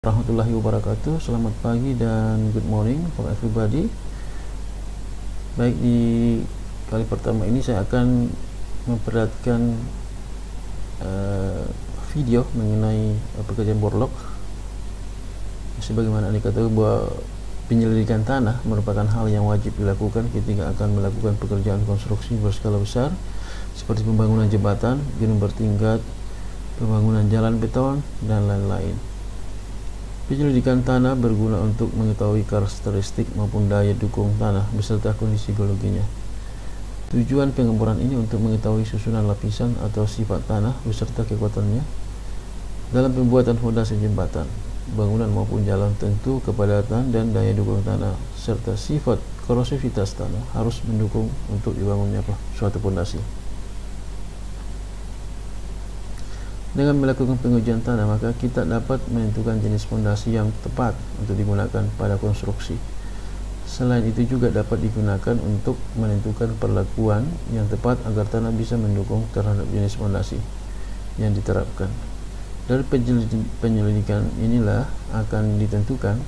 Warahmatullahi wabarakatuh. Selamat pagi dan good morning for everybody. Baik, di kali pertama ini saya akan memperlihatkan video mengenai pekerjaan borlog. Sebagaimana diketahui bahwa penyelidikan tanah merupakan hal yang wajib dilakukan ketika akan melakukan pekerjaan konstruksi berskala besar seperti pembangunan jembatan, gedung bertingkat, pembangunan jalan beton, dan lain-lain. Penyelidikan tanah berguna untuk mengetahui karakteristik maupun daya dukung tanah beserta kondisi geologinya. Tujuan pengeboran ini untuk mengetahui susunan lapisan atau sifat tanah beserta kekuatannya dalam pembuatan fondasi jembatan, bangunan maupun jalan. Tentu kepadatan dan daya dukung tanah serta sifat korosivitas tanah harus mendukung untuk dibangunnya suatu fondasi. Dengan melakukan pengujian tanah, maka kita dapat menentukan jenis fondasi yang tepat untuk digunakan pada konstruksi. Selain itu juga dapat digunakan untuk menentukan perlakuan yang tepat agar tanah bisa mendukung terhadap jenis fondasi yang diterapkan. Dari penyelidikan inilah akan ditentukan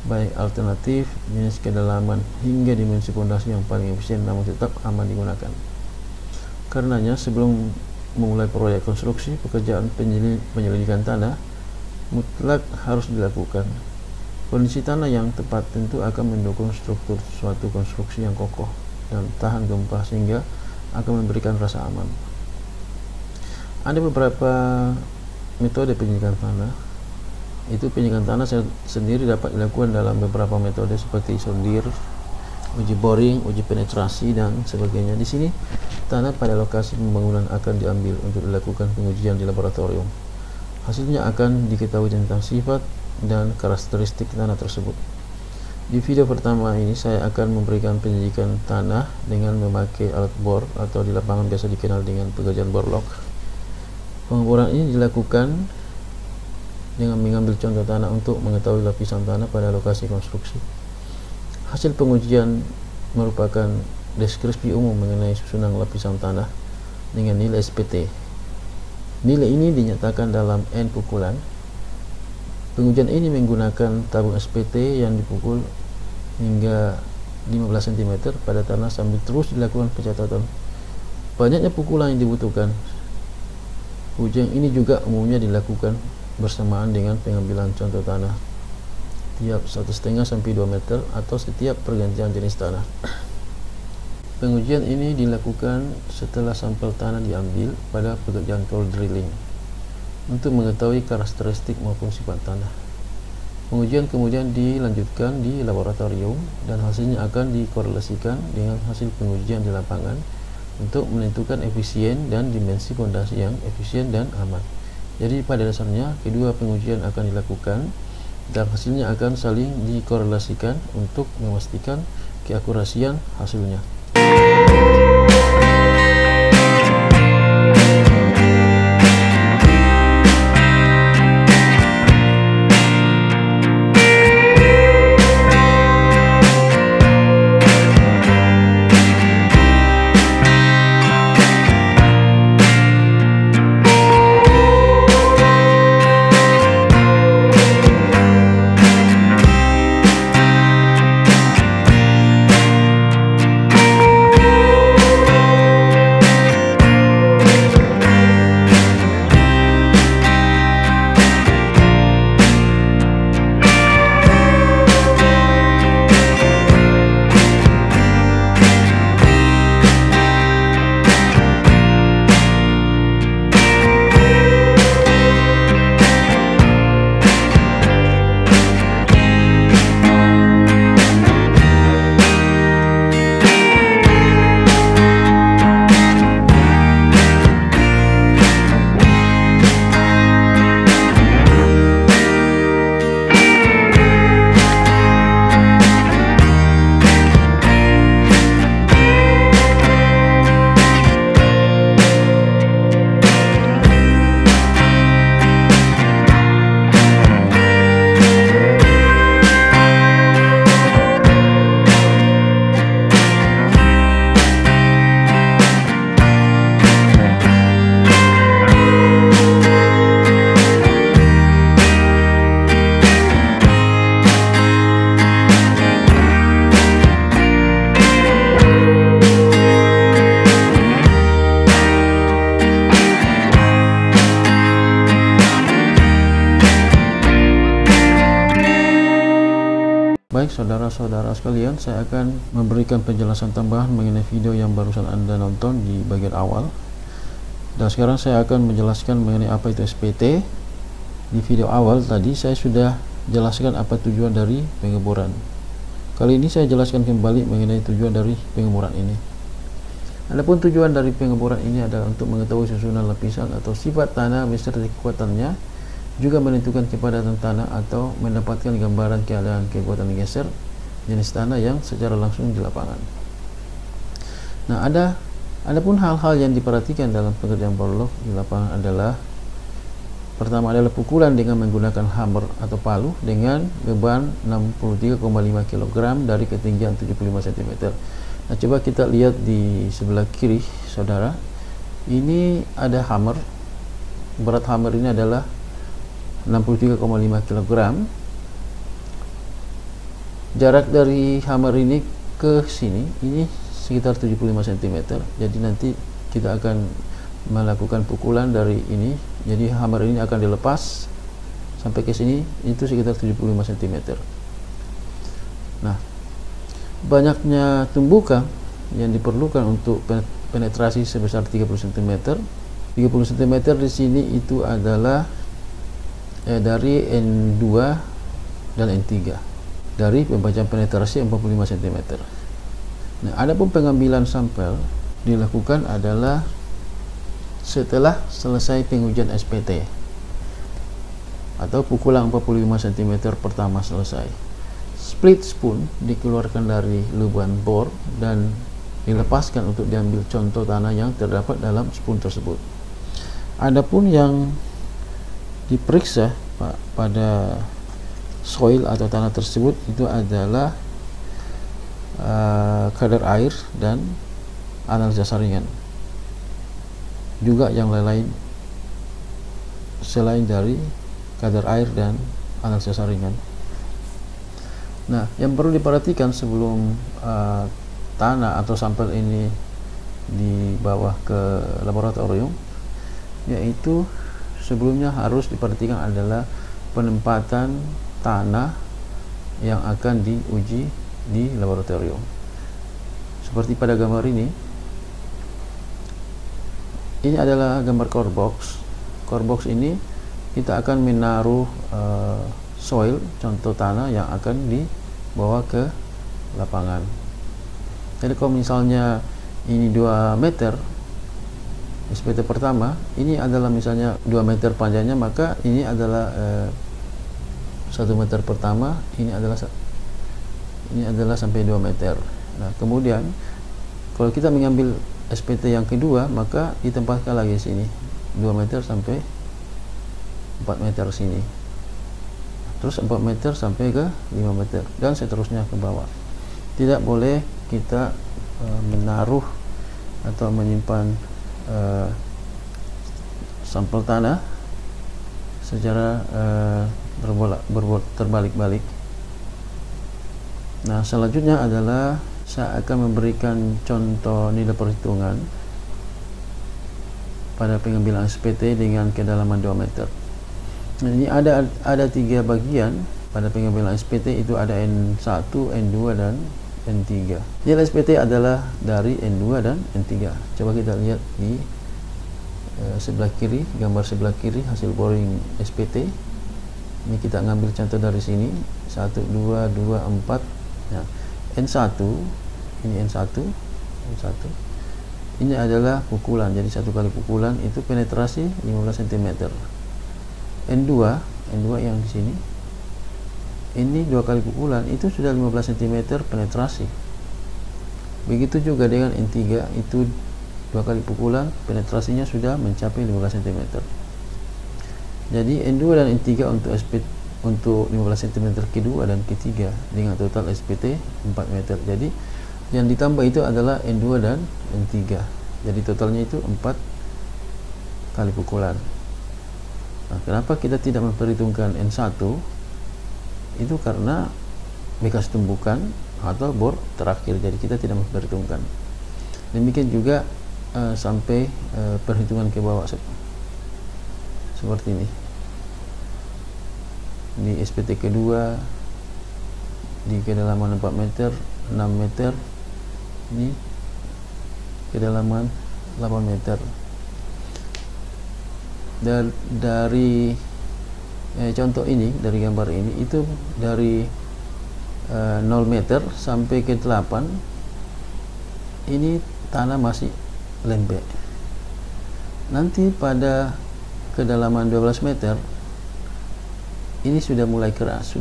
baik alternatif, jenis kedalaman, hingga dimensi fondasi yang paling efisien namun tetap aman digunakan. Karenanya, sebelum memulai proyek konstruksi, pekerjaan penyelidikan tanah mutlak harus dilakukan. Kondisi tanah yang tepat tentu akan mendukung struktur suatu konstruksi yang kokoh dan tahan gempa sehingga akan memberikan rasa aman. Ada beberapa metode penyelidikan tanah. Itu penyelidikan tanah sendiri dapat dilakukan dalam beberapa metode seperti sondir, uji boring, uji penetrasi, dan sebagainya. Di sini tanah pada lokasi pembangunan akan diambil untuk dilakukan pengujian di laboratorium. Hasilnya akan diketahui tentang sifat dan karakteristik tanah tersebut. Di video pertama ini saya akan memberikan penyelidikan tanah dengan memakai alat bor atau di lapangan biasa dikenal dengan pekerjaan borlog. Pengeboran ini dilakukan dengan mengambil contoh tanah untuk mengetahui lapisan tanah pada lokasi konstruksi. Hasil pengujian merupakan deskripsi umum mengenai susunan lapisan tanah dengan nilai SPT. Nilai ini dinyatakan dalam N pukulan. Pengujian ini menggunakan tabung SPT yang dipukul hingga 15 cm pada tanah sambil terus dilakukan pencatatan banyaknya pukulan yang dibutuhkan. Ujian ini juga umumnya dilakukan bersamaan dengan pengambilan contoh tanah tiap 1,5 sampai 2 meter atau setiap pergantian jenis tanah. Pengujian ini dilakukan setelah sampel tanah diambil pada pekerjaan core drilling untuk mengetahui karakteristik maupun sifat tanah. Pengujian kemudian dilanjutkan di laboratorium dan hasilnya akan dikorelasikan dengan hasil pengujian di lapangan untuk menentukan efisien dan dimensi fondasi yang efisien dan aman. Jadi pada dasarnya kedua pengujian akan dilakukan dan hasilnya akan saling dikorelasikan untuk memastikan keakurasian hasilnya. Baik saudara-saudara sekalian, saya akan memberikan penjelasan tambahan mengenai video yang barusan Anda nonton di bagian awal. Dan sekarang saya akan menjelaskan mengenai apa itu SPT. Di video awal tadi saya sudah jelaskan apa tujuan dari pengeboran. Kali ini saya jelaskan kembali mengenai tujuan dari pengeboran ini. Adapun tujuan dari pengeboran ini adalah untuk mengetahui susunan lapisan atau sifat tanah beserta kekuatannya, juga menentukan kepadatan tanah atau mendapatkan gambaran keadaan kekuatan geser jenis tanah yang secara langsung di lapangan. Nah, adapun hal-hal yang diperhatikan dalam pekerjaan borlog di lapangan adalah, pertama adalah pukulan dengan menggunakan hammer atau palu dengan beban 63,5 kg dari ketinggian 75 cm. Nah, coba kita lihat di sebelah kiri saudara, ini ada hammer. Berat hammer ini adalah 63,5 kg. Jarak dari hammer ini ke sini ini sekitar 75 cm. Jadi nanti kita akan melakukan pukulan dari ini. Jadi hammer ini akan dilepas sampai ke sini, itu sekitar 75 cm. Nah, banyaknya tumbukan yang diperlukan untuk penetrasi sebesar 30 cm. 30 cm di sini itu adalah dari N2 dan N3 dari pembacaan penetrasi 45 cm. Nah, adapun pengambilan sampel dilakukan adalah setelah selesai pengujian SPT atau pukulan 45 cm pertama selesai. Split spoon dikeluarkan dari lubang bor dan dilepaskan untuk diambil contoh tanah yang terdapat dalam spoon tersebut. Adapun yang diperiksa pada soil atau tanah tersebut itu adalah kadar air dan analisa saringan, juga yang lain-lain selain dari kadar air dan analisa saringan. Nah, yang perlu diperhatikan sebelum tanah atau sampel ini dibawa ke laboratorium, yaitu sebelumnya harus diperhatikan adalah penempatan tanah yang akan diuji di laboratorium. Seperti pada gambar ini adalah gambar core box. Core box ini kita akan menaruh soil, contoh tanah yang akan dibawa ke lapangan. Jadi kalau misalnya ini 2 meter, SPT pertama ini adalah misalnya 2 meter panjangnya, maka ini adalah 1 meter pertama, ini adalah sampai 2 meter. Nah, kemudian kalau kita mengambil SPT yang kedua, maka ditempatkan lagi sini 2 meter sampai 4 meter sini, terus 4 meter sampai ke 5 meter dan seterusnya ke bawah. Tidak boleh kita menaruh atau menyimpan sampel tanah secara terbalik-balik. Nah, selanjutnya adalah saya akan memberikan contoh nilai perhitungan pada pengambilan SPT dengan kedalaman 2 meter. Nah, ini ada 3 bagian pada pengambilan SPT, itu ada N1, N2 dan N3. Nilai SPT adalah dari N2 dan N3. Coba kita lihat di sebelah kiri, gambar sebelah kiri hasil boring SPT. Ini kita ngambil contoh dari sini 1, 2, 2, 4. Nah, N1 ini N1 ini adalah pukulan, jadi 1 kali pukulan itu penetrasi 15 cm. N2 yang di sini ini 2 kali pukulan itu sudah 15 cm penetrasi. Begitu juga dengan N3, itu 2 kali pukulan penetrasinya sudah mencapai 15 cm. Jadi N2 dan N3 untuk 15 cm kedua dan ketiga dengan total SPT 4 meter. Jadi yang ditambah itu adalah N2 dan N3. Jadi totalnya itu 4 kali pukulan. Nah, kenapa kita tidak memperhitungkan N1? Itu karena bekas tumbukan atau bor terakhir, jadi kita tidak memperhitungkan. Demikian juga sampai perhitungan ke bawah seperti ini. Di SPT kedua di kedalaman 4 meter, 6 meter, ini kedalaman 8 meter. Dan dari contoh ini, dari gambar ini, itu dari 0 meter sampai ke 8, ini tanah masih lembek. Nanti pada kedalaman 12 meter ini sudah mulai keras,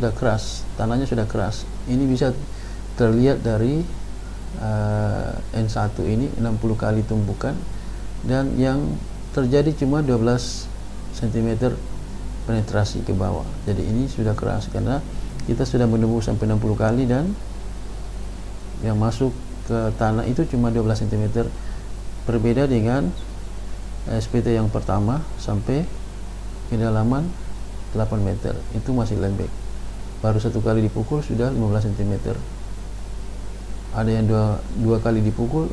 tanahnya sudah keras. Ini bisa terlihat dari N1 ini 60 kali tumbukan, dan yang terjadi cuma 12 cm penetrasi ke bawah. Jadi ini sudah keras karena kita sudah menembus sampai 60 kali, dan yang masuk ke tanah itu cuma 12 cm. Berbeda dengan SPT yang pertama sampai kedalaman 8 meter, itu masih lembek. Baru satu kali dipukul sudah 15 cm. Ada yang dua kali dipukul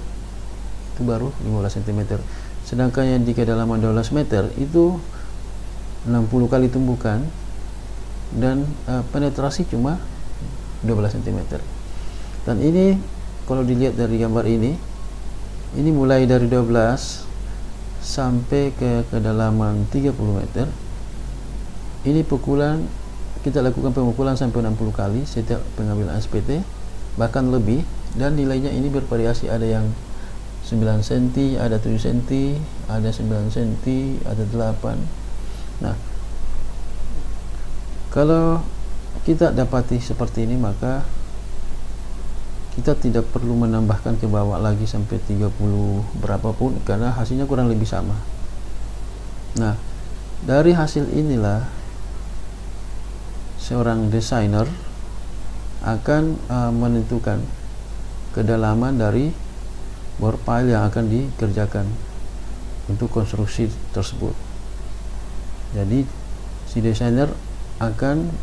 itu baru 15 cm. Sedangkan yang di kedalaman 12 meter itu 60 kali tumbukan, dan penetrasi cuma 12 cm. Dan ini kalau dilihat dari gambar ini mulai dari 12 sampai ke kedalaman 30 meter. Ini pukulan, kita lakukan pemukulan sampai 60 kali setiap pengambilan SPT, bahkan lebih, dan nilainya ini bervariasi. Ada yang 9 cm, ada 7 cm, ada 9 cm, ada 8. Nah, kalau kita dapati seperti ini, maka kita tidak perlu menambahkan ke bawah lagi sampai 30 berapapun, karena hasilnya kurang lebih sama. Nah, dari hasil inilah seorang desainer akan menentukan kedalaman dari bore pile yang akan dikerjakan untuk konstruksi tersebut. Jadi si desainer akan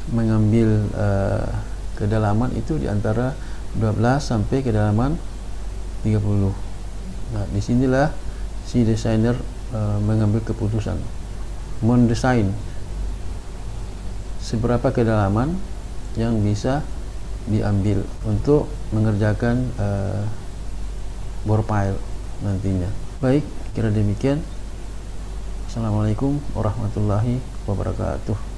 mengambil kedalaman itu di antara 12 sampai kedalaman 30. Nah, disinilah si desainer mengambil keputusan, mendesain seberapa kedalaman yang bisa diambil untuk mengerjakan bore pile nantinya. Baik, kira demikian. Assalamualaikum warahmatullahi wabarakatuh.